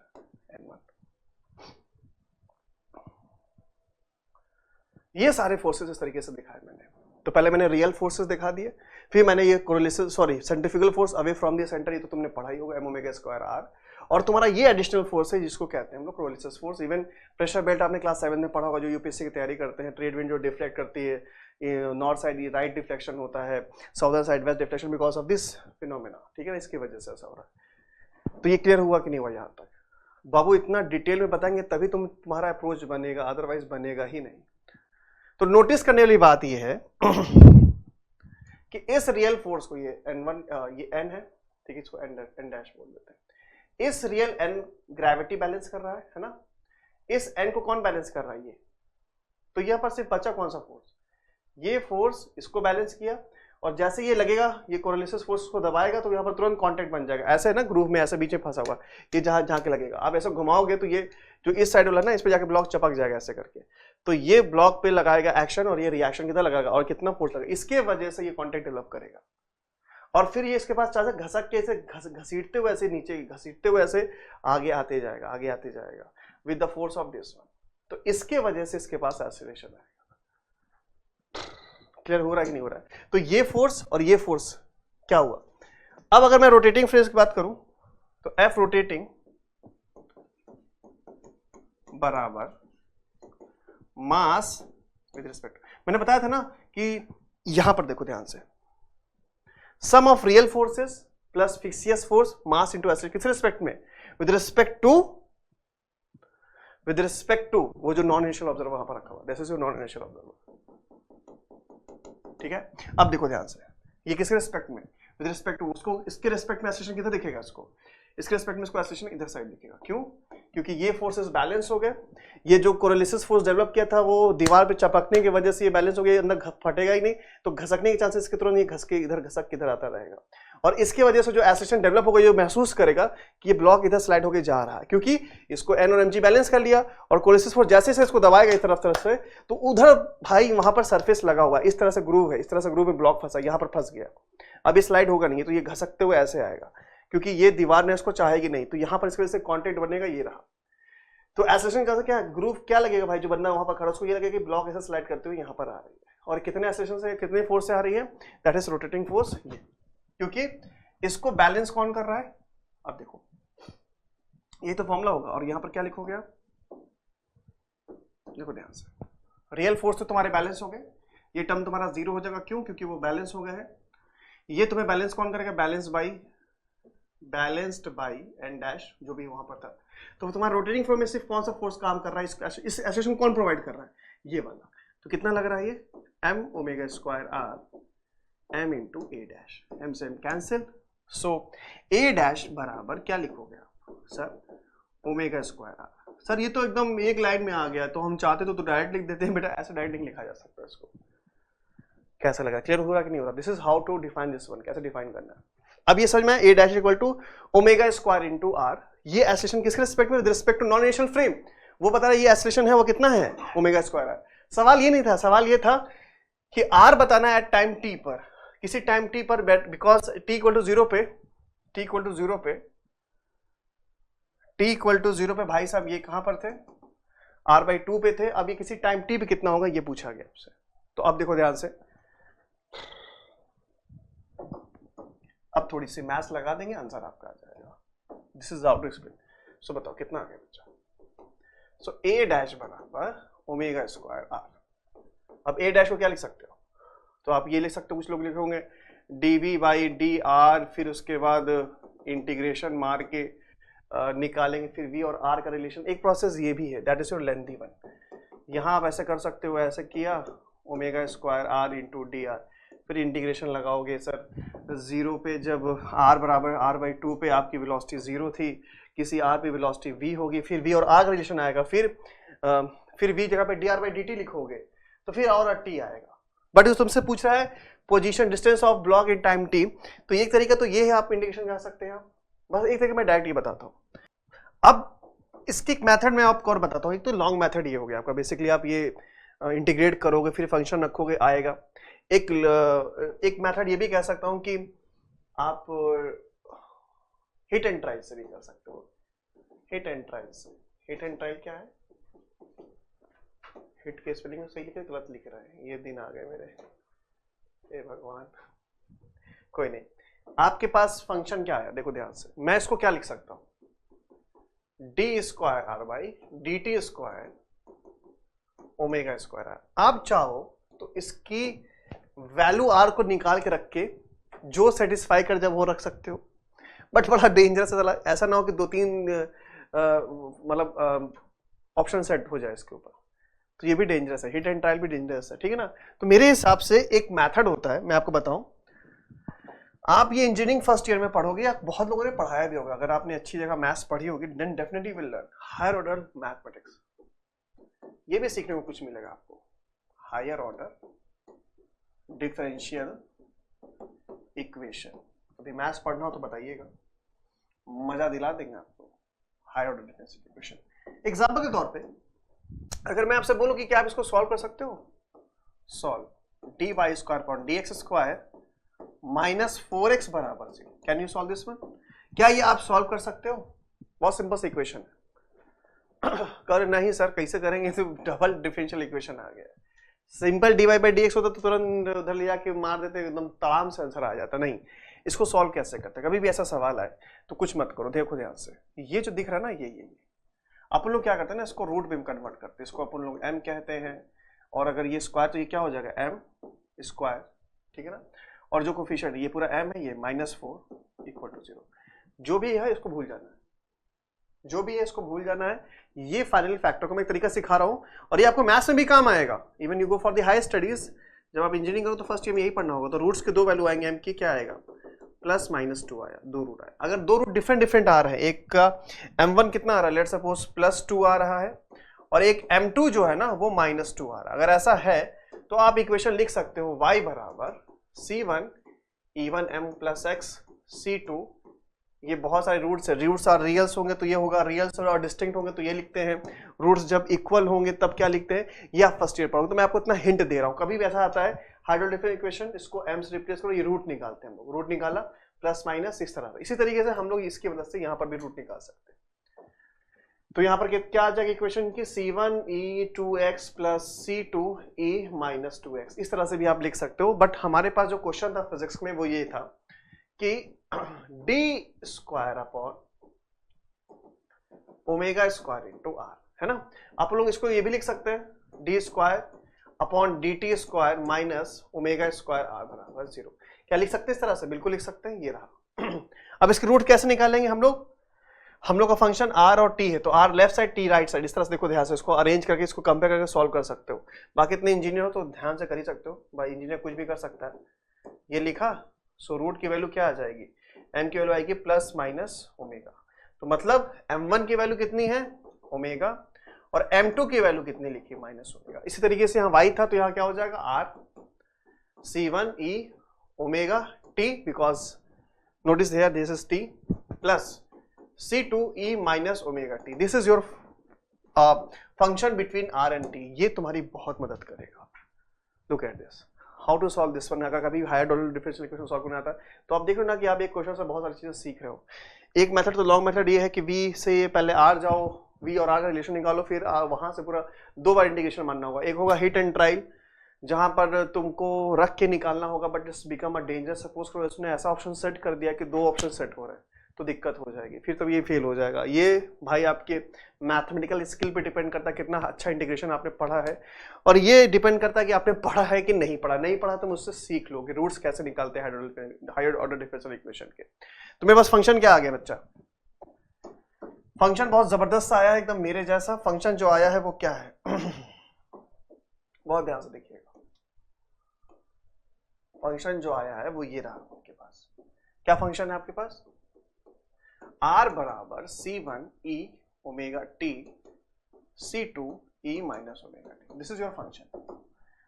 N1। ये सारे फोर्सेस इस तरीके से दिखाए मैंने। तो पहले मैंने रियल फोर्सेस दिखा दिए, फिर मैंने ये Coriolis centrifugal force away from the centre, ये तो तुमने पढ़ा ही होगा, एम ओमेगा स्क्वायर आर। और तुम्हारा ये एडिशनल फोर्स है जिसको कहते हैं हम लोग कोरिलेसिस फोर्स। इवन प्रेशर बेल्ट आपने क्लास 7 में पढ़ा होगा, जो यूपीएससी की तैयारी करते हैं, ट्रेड विंड जो डिफ्लेक्ट करती है, नॉर्थ साइड राइट डिफ्लेक्शन होता है, southern side west deflection, because of this phenomena, ठीक है ना, इसकी वजह से ऐसा हो रहा है। तो ये क्लियर हुआ कि नहीं हुआ यहाँ तक बाबू, इतना डिटेल में बताएंगे तभी तुम्हारा अप्रोच बनेगा, अदरवाइज बनेगा ही नहीं। तो नोटिस करने वाली बात ये है कि इस रियल फोर्स को, ये N1 ये N है, ठीक है, इसको N डैश बोल देते हैं। इस रियल N ग्रेविटी बैलेंस कर रहा है ना, इस N को कौन बैलेंस कर रहा है, ये। तो यहां पर सिर्फ बचा कौन सा फोर्स, ये फोर्स इसको बैलेंस किया, और जैसे ये लगेगा, ये कोरिलेसिस फोर्स को दबाएगा तो यहाँ पर तुरंत कांटेक्ट बन जाएगा, ऐसे है ना ग्रुप में ऐसे बीच में फंसा हुआ, ये जहां के लगेगा, आप ऐसे घुमाओगे तो ये जो इस साइड वाला ना, इस पे जाके ब्लॉक चपक जाएगा ऐसे करके, तो ये ब्लॉक पे लगाएगा एक्शन, और ये रिएक्शन कितना लगाएगा और कितना फोर्स लगेगा, इसके वजह से ये कांटेक्ट डेवलप करेगा। और फिर ये इसके पास चाहे घसक के ऐसे घसीटते हुए ऐसे नीचे घसीटते हुए ऐसे आगे आते जाएगा with the force of this one. तो इसके वजह से इसके पास एक्सीलरेशन आएगा। क्लियर हो रहा है कि नहीं हो रहा है? तो ये फोर्स और ये फोर्स क्या हुआ? अब अगर मैं रोटेटिंग फोर्स की बात करूं तो F रोटेटिंग बराबर मास विद रिस्पेक्ट, मैंने बताया था ना कि यहां पर देखो ध्यान से, sum of real forces plus fictitious force mass into acceleration, किस रिस्पेक्ट में? विद रिस्पेक्ट टू वो जो नॉन इनिशियल ऑब्जर्वर वहां पर रखा हुआ, this is your non initial observer, ठीक है? अब देखो ध्यान से, ये किसके रिस्पेक्ट में? विद रिस्पेक्ट टू, उसको इसके रिस्पेक्ट में एक्सेलरेशन किधर दिखेगा? इसको इसके रिस्पेक्ट में इसको एक्सेलरेशन इधर साइड दिखेगा। क्यों? क्योंकि ये फोर्सेस बैलेंस हो गए, ये जो कोरोलिसिस फोर्स डेवलप किया था वो दीवार पे चपकने की वजह से ये बैलेंस हो गया, अंदर फटेगा ही नहीं, तो घसकने के चांसेस कितने नहीं, घस के इधर घसक के इधर आता रहेगा, और इसकी वजह से जो एक्सेलरेशन डेवलप होगा, ये महसूस करेगा कि ये ब्लॉक इधर स्लाइड होकर जा रहा है, क्योंकि इसको एन और mg बैलेंस कर लिया, और कोरोलिसिस फोर्स जैसे से इसको दबाएगा इस तरफ से, तो उधर भाई वहां पर सरफेस लगा हुआ है, इस तरह से ग्रूव है, इस तरह से ग्रूव में ब्लॉक फंसा, यहाँ पर फंस गया, अब ये स्लाइड होगा नहीं, तो ये घसकते हुए ऐसे आएगा, क्योंकि ये दीवार ने इसको चाहेगी नहीं, तो यहाँ पर इसकी वजह से कॉन्टेक्ट बनेगा, ये रहा। तो एक्सेलरेशन का क्या ग्रूव क्या लगेगा भाई, जो बंदा वहां पर खड़ा उसको ये लगेगा कि ब्लॉक ऐसा स्लाइड करते हुए यहाँ पर आ रही है, और कितने एक्सेलरेशन से, कितने फोर्स से आ रही है? दैट इज रोटेटिंग फोर्स, ये, क्योंकि इसको बैलेंस कौन कर रहा है? अब देखो, ये तो फॉर्मूला होगा, और यहाँ पर क्या लिखोगे आप? देखो ध्यान से, रियल फोर्स तो तुम्हारे बैलेंस हो गए, ये टर्म तुम्हारा जीरो हो जाएगा, क्यों? क्योंकि वो बैलेंस हो गया है। ये तुम्हें बैलेंस कौन करेगा? बैलेंस्ड बाई एन डैश, जो भी वहां पर था। तो तुम्हारा रोटेटिंग फोर्स में सिर्फ कौन सा फोर्स काम कर रहा है? इस एक्सेलरेशन कौन प्रोवाइड कर रहा है? ये वाला। तो कितना लग रहा है ये? m omega square r m into a dash, m से m cancel, so a dash बराबर क्या लिखोगे आप sir? Omega square r। Sir ये तो एकदम एक लाइन में आ गया, तो हम चाहते तो डायरेक्ट लिख देते हैं, बेटा ऐसे डायरेक्ट नहीं लिखा जा सकता इसको। कैसा लगा? क्लियर हो रहा कि नहीं हो रहा? This is how to define this one, कैसे डिफाइन करना है। अब ये समझ में a dash equal to omega square into r, ये एक्सेलरेशन किसके रिस्पेक्ट में? With respect to non inertial frame. वो बता रहा है ये एक्सेलरेशन है वो कितना है? Omega square R. सवाल ये नहीं था, सवाल ये था कि आर बताना है एट टाइम टी पर, किसी टाइम टी पर, because T equal to zero पे, टी इक्वल टू जीरो पे भाई साहब ये कहां पर थे? आर बाई टू पे थे। अब ये किसी टाइम टी पे कितना होगा ये पूछा गया आपसे। तो अब देखो ध्यान से, अब थोड़ी सी मैथ्स लगा देंगे, आंसर आपका आ जाएगा। This is how to explain. So बताओ कितना आ गया बच्चा? सो ए डैश बराबर ओमेगा स्क्वायर आर। अब ए डैश को क्या लिख सकते हो? तो आप ये लिख सकते हो, कुछ लोग लिखे होंगे dv बाई डी आर, फिर उसके बाद इंटीग्रेशन मार के निकालेंगे, फिर v और r का रिलेशन। एक प्रोसेस ये भी है, that is your lengthy one. यहाँ आप ऐसे कर सकते हो, ऐसे किया omega square R into D R, फिर इंटीग्रेशन लगाओगे सर, जीरो पे जब r बराबर r बाई टू पे आपकी वेलोसिटी जीरो थी, किसी r पे वेलोसिटी v होगी, फिर v और r का रिलेशन आएगा, फिर v जगह पे dr बाई dt लिखोगे, तो फिर और t आएगा। बट जो तुमसे पूछ रहा है position distance of block in time t, तो एक तरीका तो ये है, आप इंटीग्रेशन कर सकते हैं। बस एक तरीका मैं डायरेक्ट ये बताता हूँ। अब इसकी एक मेथड मैं आपको और बताता हूँ। एक तो लॉन्ग मेथड ये हो गया आपका, बेसिकली आप ये इंटीग्रेट करोगे, फिर फंक्शन रखोगे, आएगा। एक मेथड ये भी कह सकता हूँ कि आप हिट एंड ट्रायल से भी कर सकते हो। हिट एंड ट्रायल से, हिट एंड ट्रायल क्या है? हिट के स्पेलिंग सही लिखे गलत लिख रहा है, ये दिन आ गए मेरे, हे भगवान। कोई नहीं, आपके पास फंक्शन क्या है देखो ध्यान से। मैं इसको क्या लिख सकता हूं? D square R by D T square omega square R. आप चाहो तो इसकी वैल्यू आर को निकाल के रख के जो सेटिस्फाई कर जब वो रख सकते हो, बट बड़ा डेंजरस है, ऐसा ना हो कि दो तीन मतलब ऑप्शन सेट हो जाए इसके ऊपर, तो ये भी डेंजरस है। हिट एंड ट्रायल भी डेंजरस है, ठीक है ना। तो मेरे हिसाब से एक मेथड होता है, मैं आपको बताऊं, आप ये इंजीनियरिंग फर्स्ट ईयर में पढ़ोगे, या बहुत लोगों ने पढ़ाया भी होगा, अगर आपने अच्छी जगह मैथ्स पढ़ी होगी, then definitely will learn higher order mathematics. ये भी सीखने को कुछ मिलेगा आपको, हायर ऑर्डर डिफरेंशियल इक्वेशन। अभी मैथ्स पढ़ना हो तो बताइएगा, मजा दिला देंगे आपको higher order differential equation. Example के तौर पे अगर मैं आपसे बोलूं कि क्या आप इसको सॉल्व कर सकते हो? Solve d y square upon d x square minus 4x बराबर 0। Can you solve this one? क्या ये आप सॉल्व कर सकते हो? बहुत सिंपल सी इक्वेशन है। कर नहीं सर कैसे करेंगे, तो डबल डिफरेंशियल इक्वेशन आ गया। सिंपल dy बाई dx होता तो तुरंत उधर ले जाके मार देते, एकदम तमाम से आंसर आ जाता। नहीं, इसको सॉल्व कैसे करते हैं? कभी भी ऐसा सवाल आए तो कुछ मत करो, देखो ध्यान से, ये जो दिख रहा है ना, ये अपन लोग क्या करते हैं ना, इसको रूट में कन्वर्ट करते हैं, इसको अपन लोग m कहते हैं, और अगर ये स्क्वायर तो ये क्या हो जाएगा m स्क्वायर, ठीक है ना, और जो कोफिशिएंट ये पूरा m है, ये -4 इक्वल टू 0। जो भी है इसको भूल जाना है, जो भी है इसको भूल जाना है। ये फाइनल फैक्टर को मैं एक तरीका सिखा रहा हूँ, और ये आपको मैथ्स में भी काम आएगा। Even you go for the high studies, जब आप इंजीनियरिंग करो तो फर्स्ट ईयर में यही पढ़ना होगा। तो रूट्स के दो वैल्यू आएंगे, m की क्या आएगा, +-2 आया, दो रूट आया। अगर दो रूट डिफरेंट आ रहे हैं, एक का m1 कितना आ रहा है, लेट्स सपोज +2 आ रहा है, और एक m2 जो है ना वो -2 आ रहा है। अगर ऐसा है तो आप इक्वेशन लिख सकते हो y बराबर c1 e1m + x c2, ये बहुत सारे रूट्स है, रूट्स आर रियल्स होंगे तो ये होगा, रियल्स और डिस्टिंक्ट होंगे तो ये लिखते हैं, रूट्स जब इक्वल होंगे तब क्या लिखते हैं, ये आप फर्स्ट ईयर पढ़ोगे। तो मैं आपको इतना हिंट दे रहा हूँ, कभी भी ऐसा आता है हाइड्रोल डिफरेंशियल इक्वेशन, इसको m से रिप्लेस करो, ये रूट निकालते हैं हम लोग, रूट निकाला +- इस तरह। इसी तरीके से हम लोग इसकी मदद से यहाँ पर भी रूट निकाल सकते हैं। तो यहाँ पर क्या आ जाएगा इक्वेशन की, c1 e2x + c2 e -2x, इस तरह से भी आप लिख सकते हो। बट हमारे पास जो क्वेश्चन था फिजिक्स में वो ये था कि d² अपॉन ω² × r, है ना। आप लोग इसको ये भी लिख सकते हैं, d² अपॉन dt² -ω² r बराबर 0। क्या लिख सकते हैं इस तरह से? बिल्कुल लिख सकते हैं, ये रहा। अब इसकी रूट कैसे निकालेंगे हम लोग का फंक्शन r और t है, तो r left side t right side, इस तरह से देखो ध्यान से, इसको अरेंज करके इसको कंपेयर करके सॉल्व कर सकते हो। बाकी इतने इंजीनियर हो तो ध्यान से कर ही सकते हो भाई, इंजीनियर कुछ भी कर सकता है। ये लिखा, सो रूट की वैल्यू क्या आ जाएगी, m की वैल्यू आएगी +-ω, तो मतलब m1 की वैल्यू कितनी है, ओमेगा, और m2 की वैल्यू कितनी लिखी, -ω। इसी तरीके से यहाँ y था तो यहाँ क्या हो जाएगा, r c1 e ω_t, because notice here this is t, plus c2 e -ω_t, this is your function between r and t। ये तुम्हारी बहुत मदद करेगा। Look at this, how to solve this one. अगर कभी higher order differential equation solve करना आता है तो आप देख रहे हो ना कि आप एक क्वेश्चन से बहुत सारी चीजें सीख रहे हो। एक मेथड तो लॉन्ग मेथड ये है कि v से पहले r जाओ, v और r का रिलेशन निकालो, फिर वहां से पूरा 2 बार इंटीग्रेशन मानना होगा। एक होगा हिट एंड ट्रायल, जहां पर तुमको रख के निकालना होगा, but it's become a danger. Suppose करो इसने ऐसा ऑप्शन सेट कर दिया कि 2 ऑप्शन सेट हो रहे हैं तो दिक्कत हो जाएगी, फिर तब ये फेल हो जाएगा। ये भाई आपके मैथमेटिकल स्किल पे डिपेंड करता है कितना अच्छा इंटीग्रेशन आपने पढ़ा है, और ये डिपेंड करता है कि आपने पढ़ा है कि नहीं पढ़ा। नहीं पढ़ा तो मुझसे सीख लो कि रूट्स कैसे निकालते हैं हायर ऑर्डर डिफरेंशियल इक्वेशन के। तो मेरे पास फंक्शन क्या आ गया बच्चा, फंक्शन बहुत जबरदस्त आया है, एकदम मेरे जैसा। फंक्शन जो आया है वो क्या है बहुत ध्यान से देखिएगा। फंक्शन जो आया है वो ये रहा आपके पास। क्या फंक्शन है आपके पास, r बराबर c1 e ω_t c2 e -ω_t, this is your function.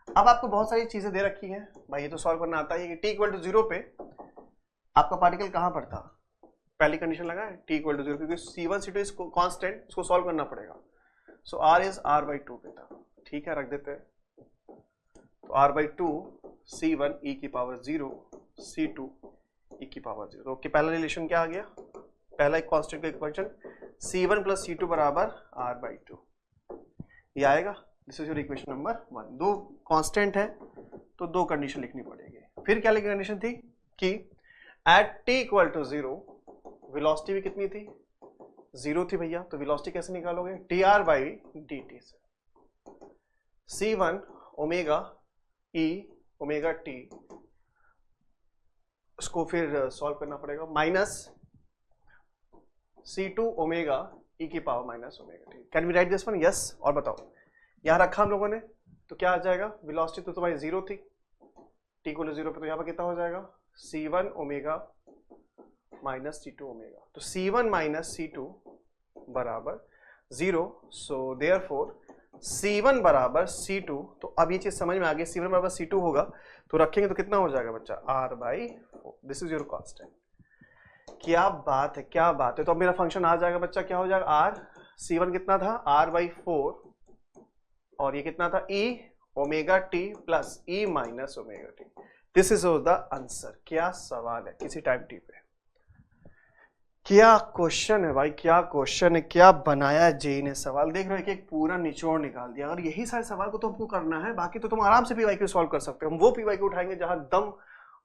अब आपको बहुत सारी चीजें दे रखी हैं भाई, ये तो सॉल्व करना आता है कि t = 0 पे आपका पार्टिकल कहां पर था, पहली कंडीशन लगा है t = 0, क्योंकि c1 c2 इज कांस्टेंट, इसको सॉल्व करना पड़ेगा। सो r इज r/2 पे था, ठीक है, रख देते हैं। तो r/2 c1 e⁻0 c2 e⁻0, तो ओके, पहला रिलेशन क्या आ गया, पहला एक कांस्टेंट का इक्वेशन c1 + c2 बराबर r/2, ये आएगा। This is your equation number 1। 2 constant है तो 2 कंडीशन लिखनी पड़ेगी। फिर क्या लिखी कंडीशन थी कि एट t = 0 वेलोसिटी भी कितनी थी, 0 थी भैया। तो वेलोसिटी कैसे निकालोगे, dr/dt से c1 ω e ω_t, उसको फिर सॉल्व करना पड़ेगा, minus c2 ω e⁻−ω_t। Can we write this one, yes. और बताओ, यहां रखा हम लोगों ने तो क्या आ जाएगा, वेलोसिटी तो तुम्हारी 0 थी, t = 0 पे, तो यहां पर कितना हो जाएगा, c1 ω - c2 ω। तो c1 - c2 बराबर 0, सो देयरफॉर c1 बराबर c2। तो अब ये चीज समझ में आ गई, c1 बराबर c2 होगा तो रखेंगे तो कितना हो जाएगा बच्चा, r/4। This is your constant. क्या बात है, क्या बात है। तो अब मेरा फंक्शन आ जाएगा बच्चा, क्या हो जाएगा, r, c1 कितना था, r/4, और ये कितना था, e ω_t plus e -ω_t। This is the answer. क्या सवाल है किसी टाइम t पे, क्या क्वेश्चन है भाई, क्या क्वेश्चन है, क्या बनाया जेई ने सवाल। देख रहे हो कि एक पूरा निचोड़ निकाल दिया। अगर यही सारे सवाल को तो हमको करना है, बाकी तो तुम आराम से पीवाईक्यू सॉल्व कर सकते हो। हम वो पीवाईक्यू उठाएंगे जहां दम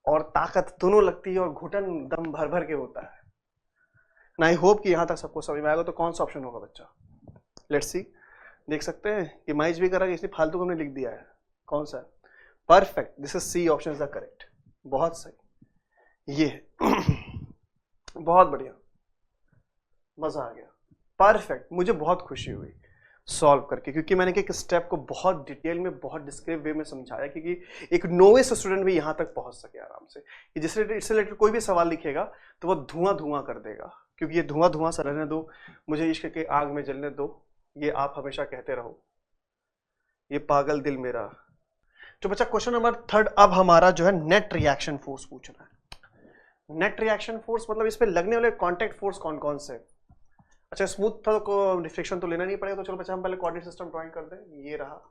और ताकत दोनों लगती है और घुटन दम भर भर के होता है ना। आई होप कि यहां तक सबको समझ में आएगा। तो कौन सा ऑप्शन होगा बच्चा, लेट्स सी। देख सकते हैं कि माइज भी करा, इसलिए फालतू को हमने लिख दिया है। कौन सा है? Perfect, this is C option is the correct. बहुत सही, ये बहुत बढ़िया, मजा आ गया, परफेक्ट। मुझे बहुत खुशी हुई सॉल्व करके, क्योंकि मैंने एक स्टेप को बहुत डिटेल में, बहुत डिस्क्रिप्टिव वे में समझाया, क्योंकि एक नोविस स्टूडेंट भी यहां तक पहुंच सके आराम से कि जिससे इससे रिलेटेड कोई भी सवाल लिखेगा तो वो धुआं धुआं कर देगा। क्योंकि ये धुआं धुआं सा रहने दो, मुझे इश्क के आग में जलने दो, ये आप हमेशा कहते रहो, ये पागल दिल मेरा। तो बच्चा क्वेश्चन नंबर 3 अब हमारा जो है नेट रिएक्शन फोर्स पूछ रहा है। नेट रिएक्शन फोर्स मतलब इस पे लगने वाले कांटेक्ट फोर्स कौन कौन से। अच्छा, स्मूथ था को रिफ्लेक्शन तो लेना नहीं पड़ेगा, तो चलो बच्चा हम पहले कोऑर्डिनेट सिस्टम ड्राइंग कर दें। ये रहा,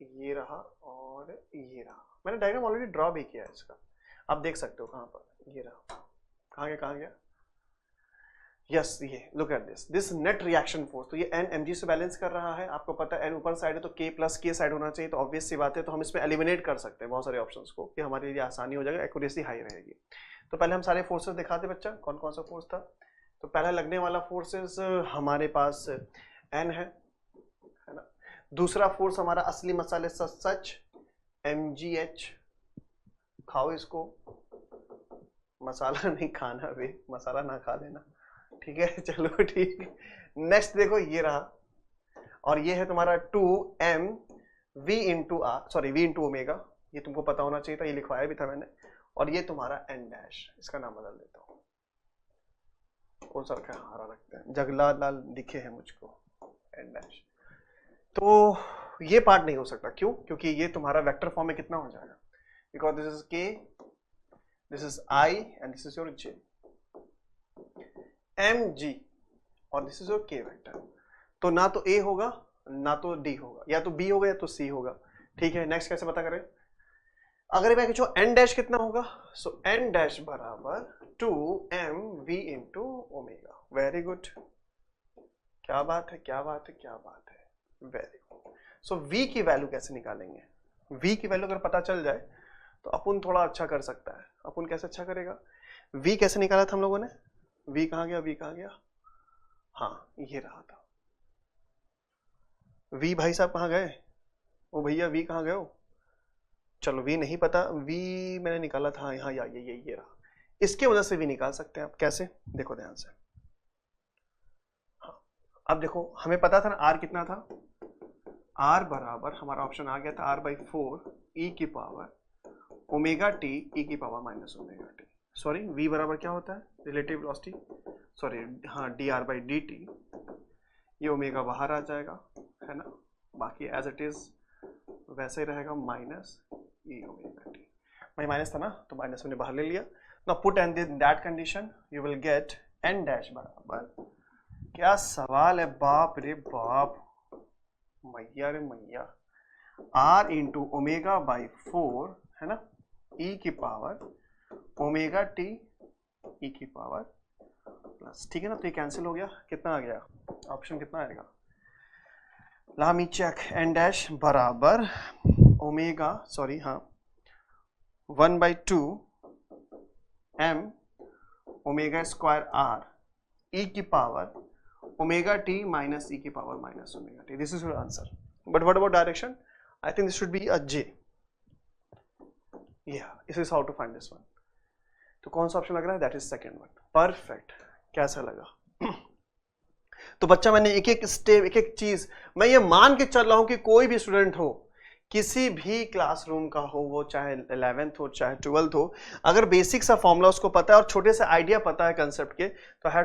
ये रहा और ये रहा। मैंने डायग्राम ऑलरेडी ड्रॉ भी किया है इसका, आप देख सकते हो कहाँ पर। ये रहा, कहाँ गया, कहाँ गया, यस, ये look at this net reaction force. तो ये एन एम जी से बैलेंस कर रहा है। आपको पता है एन ऊपर साइड है तो के प्लस के साइड होना चाहिए, तो ऑब्वियस सी बात है। तो हम इसमें एलिमिनेट कर सकते हैं बहुत सारे ऑप्शंस को, कि हमारे लिए आसानी हो जाएगा, एक्यूरेसी हाई रहेगी। तो पहले हम सारे फोर्सेस दिखाते बच्चा, कौन कौन सा फोर्स था। तो पहला लगने वाला फोर्सेस हमारे पास एन है ना। दूसरा फोर्स हमारा असली मसाले सच MGH, खाओ इसको, मसाला नहीं खाना भी, मसाला ना खा लेना, ठीक है। चलो ठीक। नेक्स्ट देखो ये रहा, और ये है तुम्हारा 2m v into R, sorry v into omega. ये तुमको पता होना चाहिए था, ये लिखवाया भी था मैंने। और ये तुम्हारा n डैश, इसका नाम बदल देता हूँ, कौन सा रखा है, हरा रखते हैं, जगला लाल दिखे हैं मुझको, n डैश। तो ये पार्ट नहीं हो सकता, क्यों? क्योंकि ये तुम्हारा वेक्टर फॉर्म में कितना हो जाएगा, because this is k, this is I and this is your j, mg और this is your k vector. तो ना तो a होगा ना तो d होगा, या तो b होगा या तो c होगा, ठीक है। नेक्स्ट कैसे पता करें? अगर मैं पूछूं n डैश कितना होगा, सो n डैश बराबर 2mv into omega. Very good, क्या बात है, क्या बात है, क्या बात है, वेरी गुड। सो v की वैल्यू कैसे निकालेंगे? v की वैल्यू अगर पता चल जाए तो अपन थोड़ा अच्छा कर सकता है। अपन कैसे अच्छा करेगा? v कैसे निकाला था हम लोगों ने? v कहाँ गया, v कहाँ गया, हाँ ये रहा था। v भाई साहब कहाँ गए, ओ भैया v कहाँ गए हो? चलो v नहीं पता, v मैंने निकाला था यहाँ, या ये रहा। इसके वजह से v निकाल सकते हैं आप। कैसे? देखो ध्यान से। हाँ, अब देखो हमें पता था ना r कितना था, r बराबर हमारा ऑप्शन आ गया था r/4 e की पावर ओमेगा टी ई की power minus omega T. Sorry, v बराबर क्या होता है, रिलेटिव वेलोसिटी, सॉरी हाँ dr/dt। ये ओमेगा बाहर आ जाएगा, है ना, बाकी एज इट इज वैसे ही रहेगा, माइनस ई ओमेगा टी। भाई माइनस था ना, तो माइनस मैंने बाहर ले लिया। Now put n in that condition you will get n dash बराबर, क्या सवाल है, बाप रे बाप, मैया रे मैया, r इंटू ओमेगा बाई 4, है ना, e की पावर ओमेगा टी ई की पावर प्लस, ठीक है ना। तो ये कैंसिल हो गया, कितना आ गया ऑप्शन, कितना आएगा, ला मी चेक, n डैश बराबर ओमेगा, सॉरी हाँ 1/2 m omega square r e की पावर ओमेगा टी माइनस ई की power minus omega T. This is your answer. But what about direction? I think this should be a j। Yeah, this is how to find this one. तो कौन सा ऑप्शन लग रहा है? That is second one. Perfect. कैसा लगा? तो बच्चा मैंने एक एक स्टेप, एक एक चीज, मैं ये मान के चल रहा हूं कि कोई भी स्टूडेंट हो, किसी भी क्लासरूम का हो, वो चाहे 11th हो चाहे 12th हो, अगर बेसिक सा फॉर्मूला उसको पता है और छोटे से आइडिया पता है कंसेप्ट के, तो है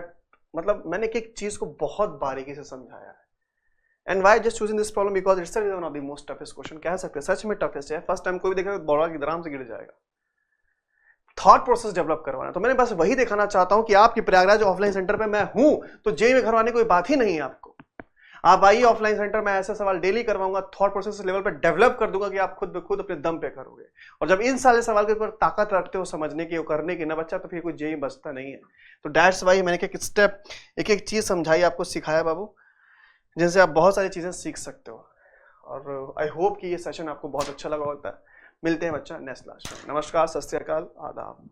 मतलब मैंने एक एक चीज को बहुत बारीकी से समझाया है। And why just choosing this problem? Because it's one of the most toughest question. कह सकते हैं सच में toughest है। फर्स्ट टाइम कोई भी देखेगा बड़ा की आराम से गिर जाएगा। थॉट प्रोसेस डेवलप करवाना, तो मैंने बस वही दिखाना चाहता हूं कि आपकी प्रयागराज ऑफलाइन सेंटर पे मैं हूं, तो जेई में घरवाने कोई बात ही नहीं है आपको। आप आइए ऑफलाइन सेंटर में, ऐसे सवाल डेली करवाऊंगा, थॉट प्रोसेस लेवल पे डेवलप कर दूंगा कि आप खुद ब खुद अपने दम पे करोगे। और जब इन सारे सवाल के ऊपर ताकत रखते हो समझने की और करने की ना बच्चा, तो फिर कोई जेई बचता नहीं है। तो दैट्स वाई मैंने एक स्टेप, एक एक चीज समझाई, आपको सिखाया बाबू, जिनसे आप बहुत सारी चीजें सीख सकते हो। और आई होप कि ये सेशन आपको बहुत अच्छा लगा होता है। मिलते हैं बच्चा नेक्स्ट क्लास में। नमस्कार, सत श्री अकाल, आदाब।